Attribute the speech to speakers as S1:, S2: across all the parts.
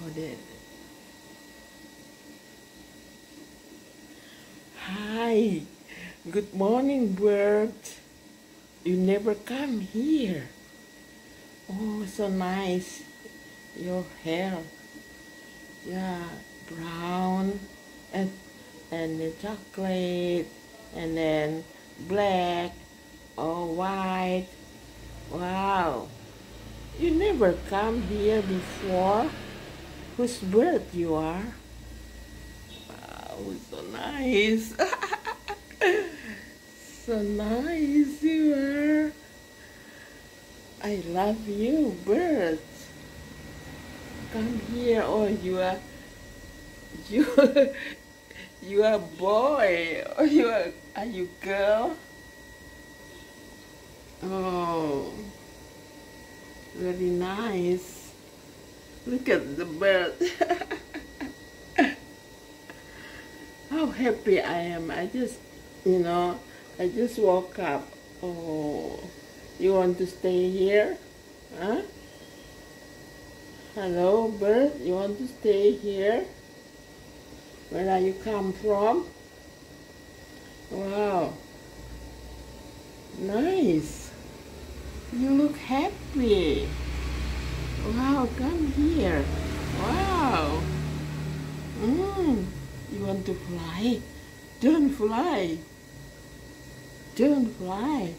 S1: there. Hi. Good morning, bird. You never come here. Oh, so nice. Your hair. Yeah, brown and the chocolate and then black or white. Wow. You never come here before. Whose bird you are? Wow, so nice. So nice you are. I love you, birds. Come here. Oh, you you are boy. Or are you girl? Oh, very nice. Look at the bird. How happy I am. I just woke up. Oh, you want to stay here? Huh? Hello, bird. You want to stay here? Where are you come from? Wow. Nice. You look happy. Wow, come here. Wow. You want to fly? Don't fly. Don't fly.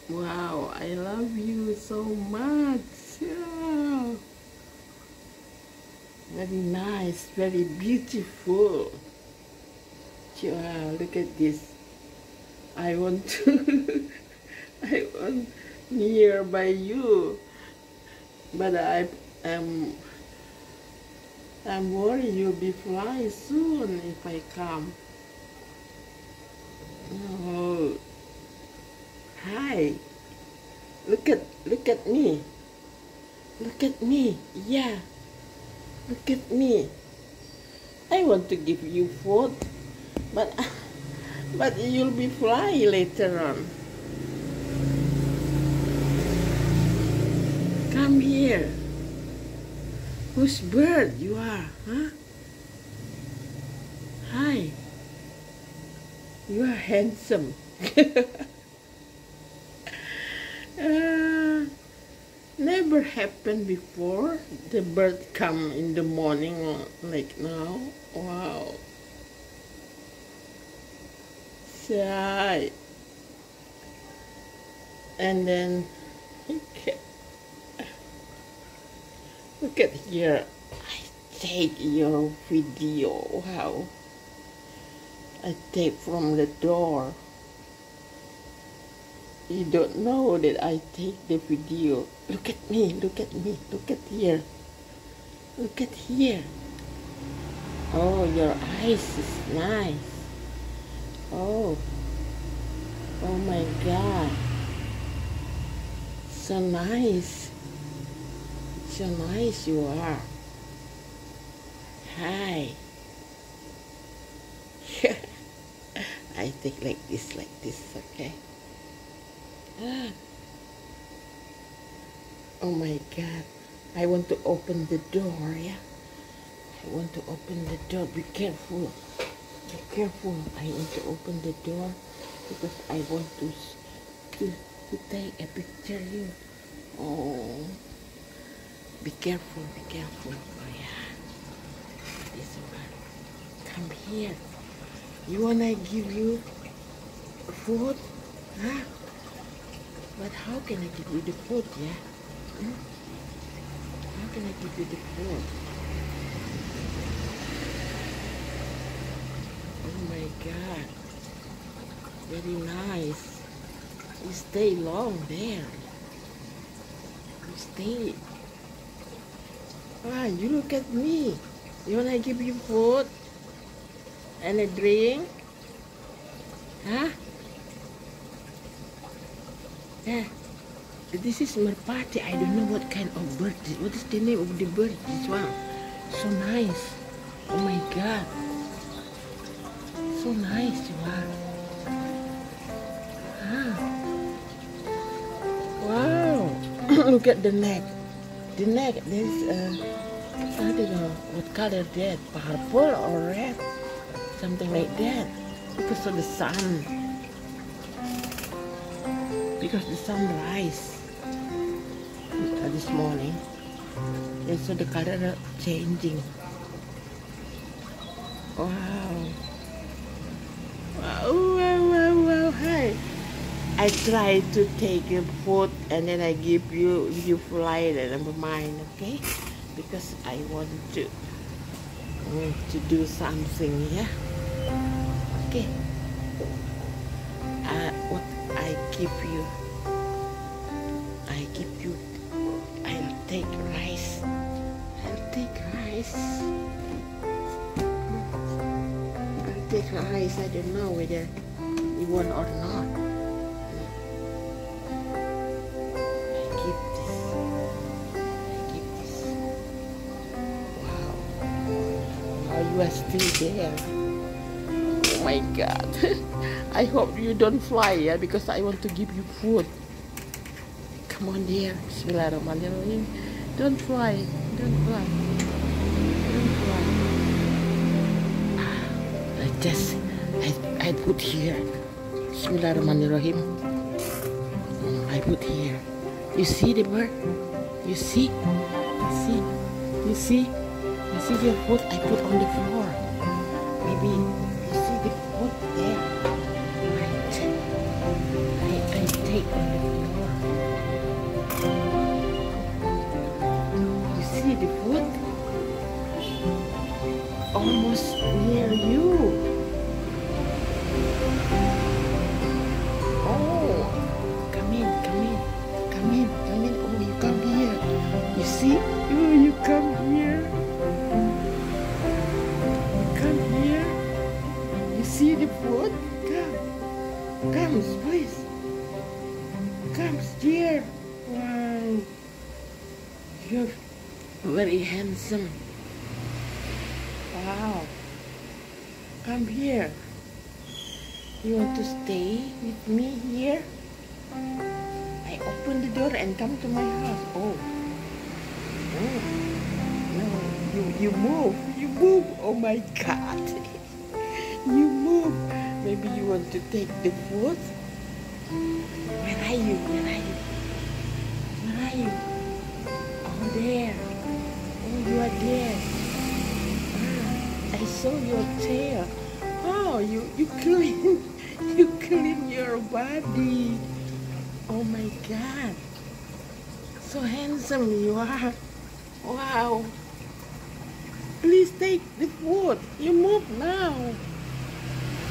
S1: Wow, I love you so much. Yeah. Very nice, very beautiful. Wow, look at this. I want to, I want nearby you, but I'm worried you'll be fly soon if I come. Oh, hi. Look at me. Look at me. Yeah. Look at me. I want to give you food, but you'll be fly later on. Come here. Whose bird you are, huh? Hi. You are handsome. Never happened before. The bird come in the morning like now. Wow. Shy. And then look at here. I take your video. Wow. I take from the door. You don't know that I take the video. Look at me, look at me, look at here. Look at here. Oh, your eyes is nice. Oh. Oh my God. So nice. So nice you are. Hi. I take like this, okay? Oh my God. I want to open the door, yeah? I want to open the door. Be careful. Be careful. I want to open the door because I want to take a picture you. Oh. Be careful, be careful. Oh yeah. This one. Come here. You wanna give you food? Huh? But how can I give you the food, yeah? How can I give you the food? Oh my God. Very nice. You stay long there. You stay. Ah, you look at me. You wanna give you food? And a drink? Huh? Yeah. This is merpati. I don't know what kind of bird. What is the name of the bird? This one. So nice. Oh my God. So nice you are. Ah. Wow. Look at the neck. The neck, there's I don't know what color that, purple or red, something like that, because of the sun. Because the sunrise this morning, and so the color changing. Wow. Wow, wow, wow, wow. Hi. I try to take your food and then I give you, if you fly, then never mind, okay? Because I want to do something, yeah? Okay. What I give you, I'll take rice. I'll take rice. I'll take rice. I don't know whether you want or not. You are still there. Oh my God. I hope you don't fly, yeah, because I want to give you food. Come on, dear. Bismillahirrahmanirrahim. Don't fly. Don't fly. Don't fly. I put here. Bismillahirrahmanirrahim. I put here. You see the bird? You see? You see? You see? You see the food I put on the floor? Maybe you see the food there. I take on the floor. You see the food? Almost near you. Oh, come in, come in, come in, come in. Oh, you come here. You see? Oh, you come here. See the food? Come, please. Come, dear. Wow. You're very handsome. Wow. Come here. You want to stay with me here? I open the door and come to my house. Oh. Oh. No, you move. You move. Oh my God. You move. Maybe you want to take the food. Where are you? Where are you? Where are you? Oh, there. Oh, you are there. I saw your tail. Oh, you clean. You clean your body. Oh my God. So handsome you are. Wow. Please take the food. You move now.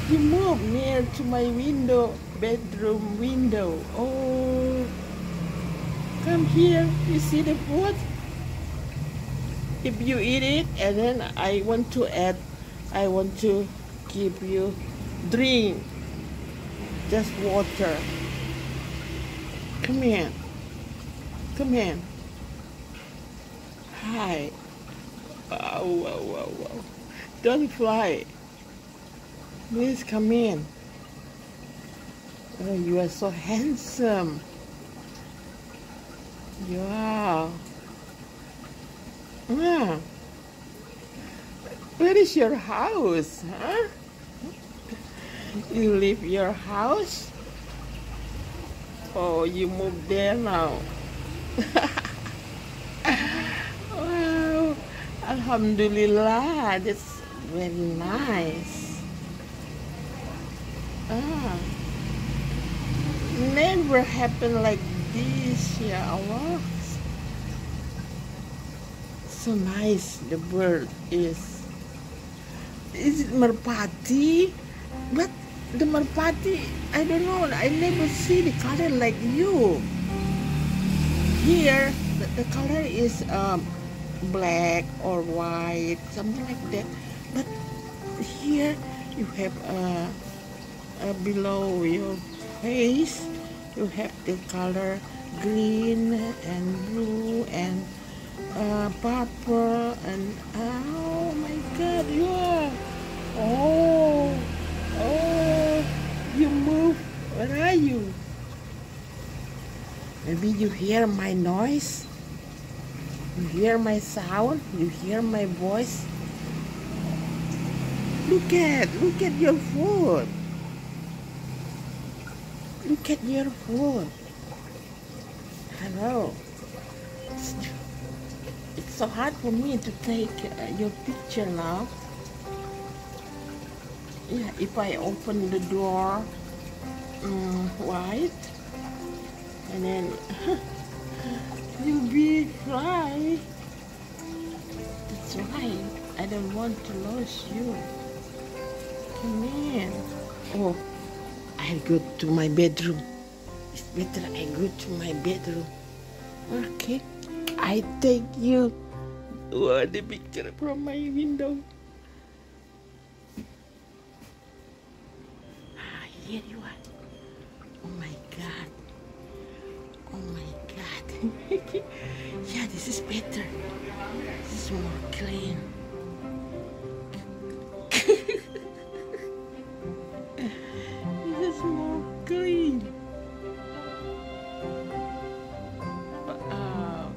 S1: You move near to my window, bedroom window. Oh, come here. You see the food? If you eat it, and then I want to give you drink, just water. Come here. Come here. Hi. Wow, wow, wow, wow. Don't fly. Please come in. Oh, you are so handsome. You are. Yeah. Where is your house, huh? You leave your house? Oh, you moved there now. Wow. Alhamdulillah, that's very nice. Never happened like this, ya Allah. So nice the bird is. Is it merpati? But the merpati, I don't know. I never see the color like you. Here, the color is black or white, something like that. But here you have below your face, you have the color green and blue and purple and oh my God, you are. Oh, you move. Where are you? Maybe you hear my noise. You hear my sound? You hear my voice? Look at your food. Look at your food. Hello. It's so hard for me to take your picture now. Yeah, if I open the door wide, and then you'll be fly. That's right. I don't want to lose you. Come in. Oh, I'll go to my bedroom. It's better I go to my bedroom. Okay. I take you. Oh, the picture from my window. Ah, here you are. Oh my God. Oh my God. Yeah, this is better. This is more clean. This is more clean. Wow.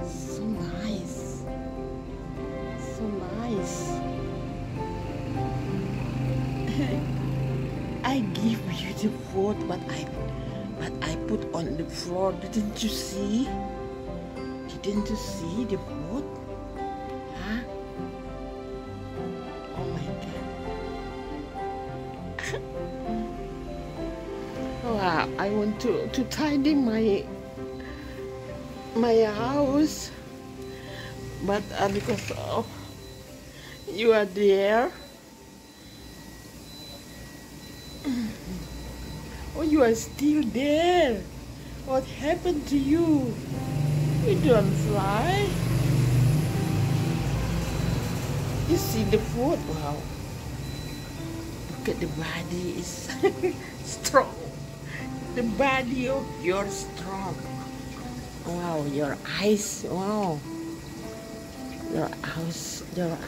S1: So nice. So nice. I give you the food, but I put on the floor. Didn't you see? Didn't you see the food? Huh? Oh my God. Wow, I want to tidy my house, but because you are there. Oh, you are still there. What happened to you? You don't fly. You see the food? Wow. Look at the body is strong. The body of your strong. Wow, your eyes. Wow. Your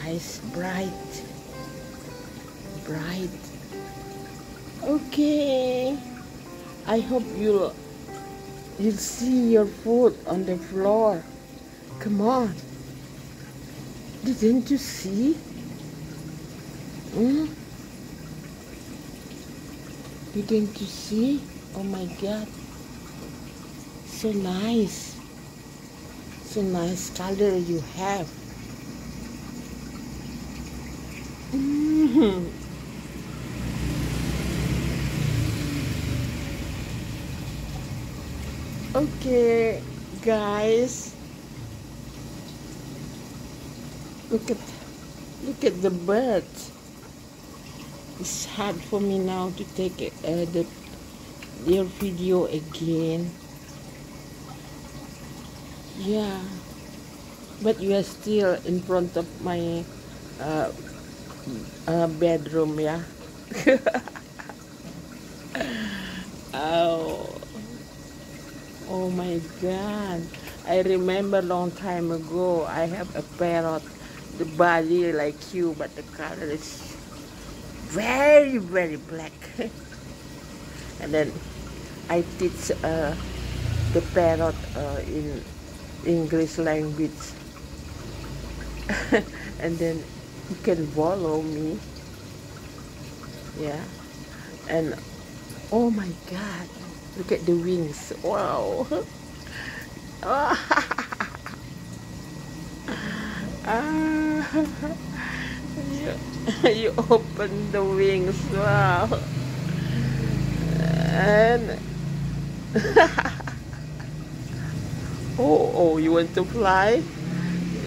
S1: eyes bright. Bright. Okay. I hope you'll see your food on the floor. Come on. Didn't you see? Didn't you see? Oh my God. So nice. So nice color you have. Okay, guys, look at the birds. It's hard for me now to take their video again. Yeah, but you are still in front of my bedroom, yeah. Oh. Oh my God. I remember long time ago, I have a parrot, the body like you, but the color is very, very black. And then I teach the parrot in English language. And then you can follow me. Yeah. And oh my God. Look at the wings. Wow. You open the wings. Wow. And oh, you want to fly?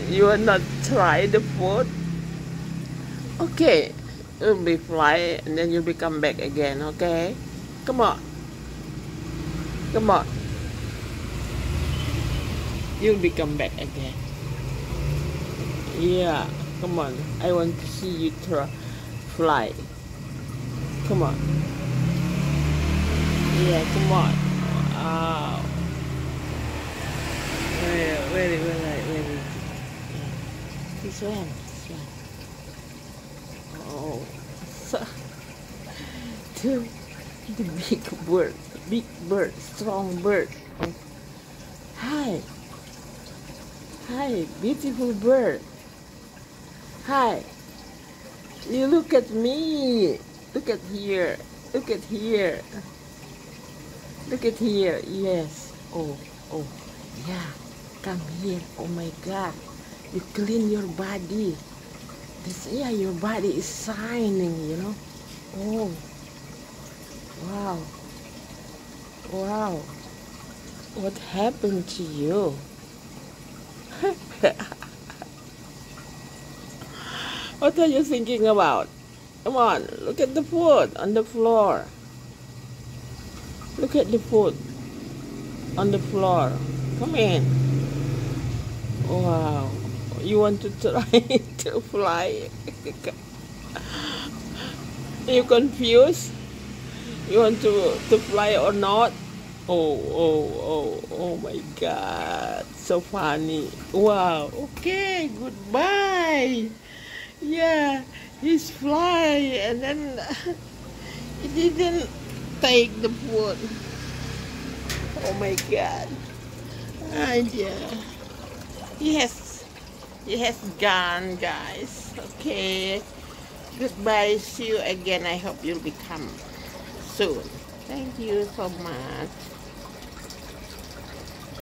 S1: You will not try the food? Okay. You'll be fly and then you'll be come back again, okay? Come on. Come on. You'll be come back again. Yeah, come on. I want to see you fly. Come on. Yeah, come on. Wow. Very. Yeah. This one. Oh. So, the big bird, strong bird. Hi. Hi, beautiful bird. Hi. You look at me. Look at here. Look at here. Look at here. Yes. Oh, oh. Yeah. Come here. Oh my God. You clean your body. Yeah, your body is shining, you know. Oh, wow. Wow. What happened to you? What are you thinking about? Come on, look at the food on the floor. Look at the food on the floor. Come in. Wow. You want to try to fly? You confused? You want to fly or not? Oh my God. So funny. Wow. Okay, goodbye. Yeah, he's fly and then he didn't take the food. Oh my God. And yeah. He has gone, guys. Okay. Goodbye. See you again. I hope you'll become soon. Thank you so much.